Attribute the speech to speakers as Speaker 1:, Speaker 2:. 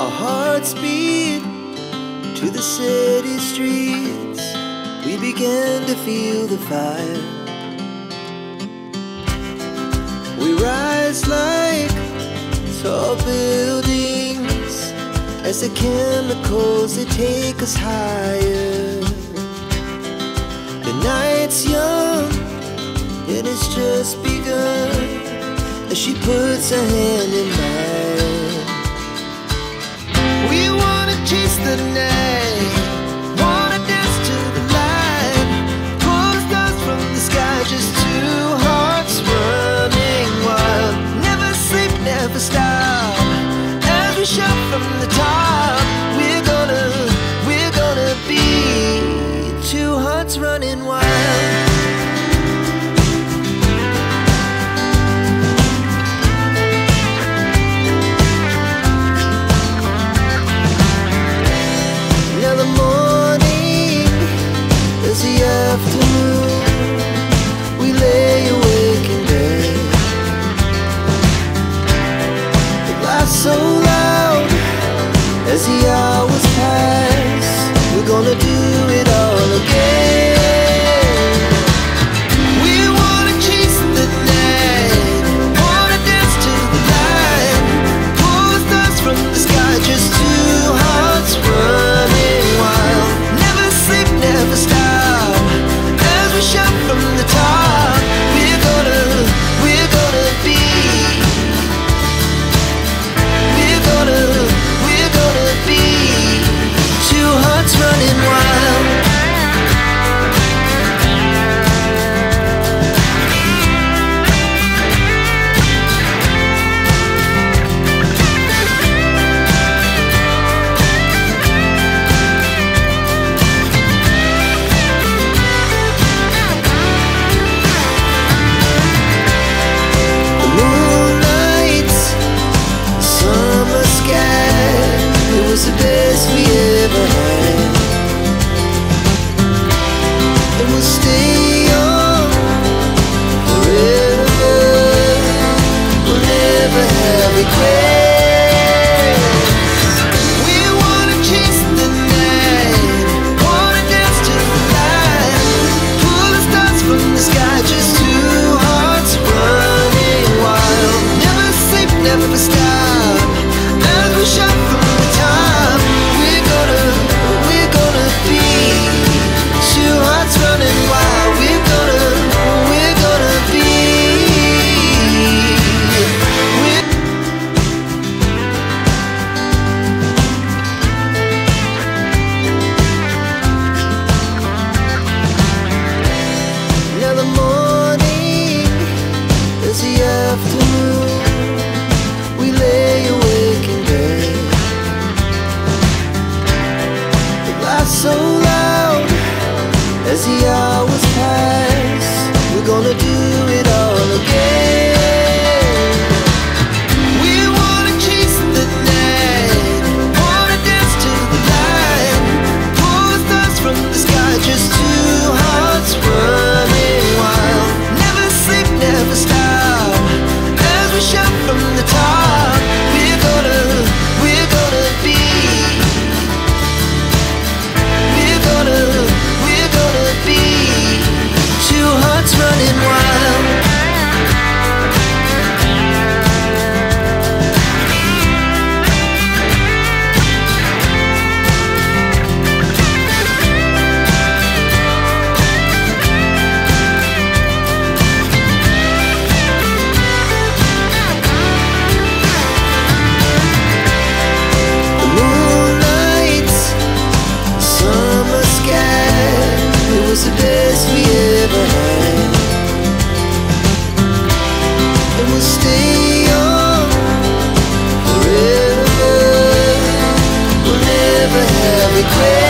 Speaker 1: Our hearts beat to the city streets. We began to feel the fire. We rise like tall buildings as the chemicals, they take us higher. The night's young and it's just begun as she puts her hand in mine. We wanna chase the night, wanna dance to the light, pull the stars from the sky, just two hearts running wild. Never sleep, never stop, as we shout from the top. We're gonna be two hearts running wild. Now the morning is the afternoon. We lay awake in bed. The laughs so loud as the hours pass. We're gonna do it all again. We wanna chase the night, wanna dance to the light, pull the stars from the sky, just two hearts running wild. Never sleep, never stop, as we shout from the top. We're gonna be, we're gonna be two hearts running wild. The moonlight, summer sky, it was the best we ever had. And we'll stay young forever. We'll never have regrets. We wanna chase the night, wanna dance to the light, pull the stars from the sky, just two hearts running wild. Never sleep, never stop, as we shout from the top. We're gonna be two hearts running wild. We're gonna be. Now the morning is the afternoon. We lay awake in bed. The laughs so loud as the hours pass. We're gonna do it all again. We wanna chase the night, wanna dance to the light, pull the stars from the sky, just two hearts running wild. Never sleep, never stop, as we shout from the top. We're gonna be, we're gonna be two hearts running wild. The moonlight, summer sky, it was the best we ever had. And we'll stay young forever. We'll never have regrets.